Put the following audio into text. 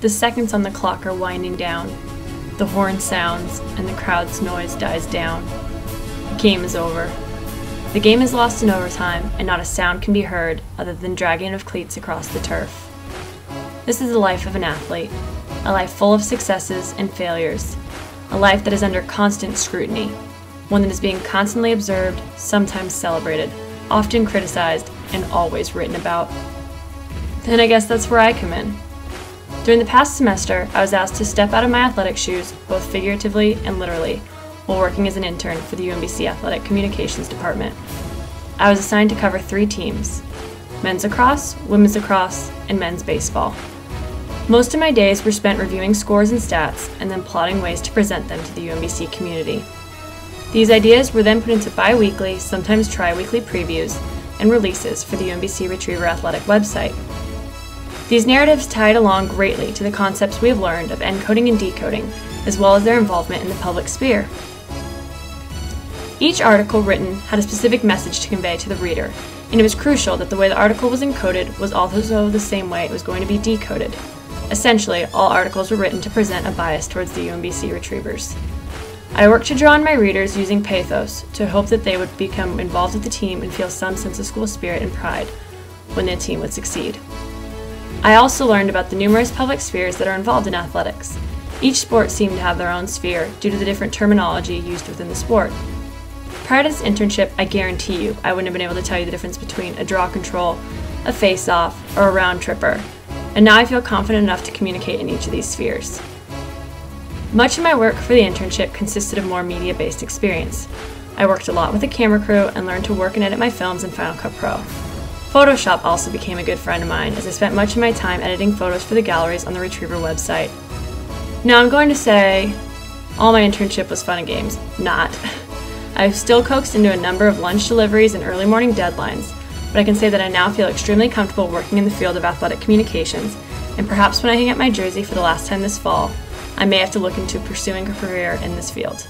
The seconds on the clock are winding down. The horn sounds, and the crowd's noise dies down. The game is over. The game is lost in overtime, and not a sound can be heard other than dragging of cleats across the turf. This is the life of an athlete, a life full of successes and failures, a life that is under constant scrutiny, one that is being constantly observed, sometimes celebrated, often criticized, and always written about. And I guess that's where I come in. During the past semester, I was asked to step out of my athletic shoes, both figuratively and literally, while working as an intern for the UMBC Athletic Communications Department. I was assigned to cover 3 teams: men's lacrosse, women's lacrosse, and men's baseball. Most of my days were spent reviewing scores and stats, and then plotting ways to present them to the UMBC community. These ideas were then put into bi-weekly, sometimes tri-weekly previews and releases for the UMBC Retriever Athletic website. These narratives tied along greatly to the concepts we have learned of encoding and decoding, as well as their involvement in the public sphere. Each article written had a specific message to convey to the reader, and it was crucial that the way the article was encoded was also the same way it was going to be decoded. Essentially, all articles were written to present a bias towards the UMBC Retrievers. I worked to draw on my readers using pathos to hope that they would become involved with the team and feel some sense of school spirit and pride when their team would succeed. I also learned about the numerous public spheres that are involved in athletics. Each sport seemed to have their own sphere due to the different terminology used within the sport. Prior to this internship, I guarantee you I wouldn't have been able to tell you the difference between a draw control, a face-off, or a round tripper, and now I feel confident enough to communicate in each of these spheres. Much of my work for the internship consisted of more media-based experience. I worked a lot with a camera crew and learned to work and edit my films in Final Cut Pro. Photoshop also became a good friend of mine, as I spent much of my time editing photos for the galleries on the Retriever website. Now I'm going to say all my internship was fun and games. Not. I've still coaxed into a number of lunch deliveries and early morning deadlines, but I can say that I now feel extremely comfortable working in the field of athletic communications, and perhaps when I hang up my jersey for the last time this fall, I may have to look into pursuing a career in this field.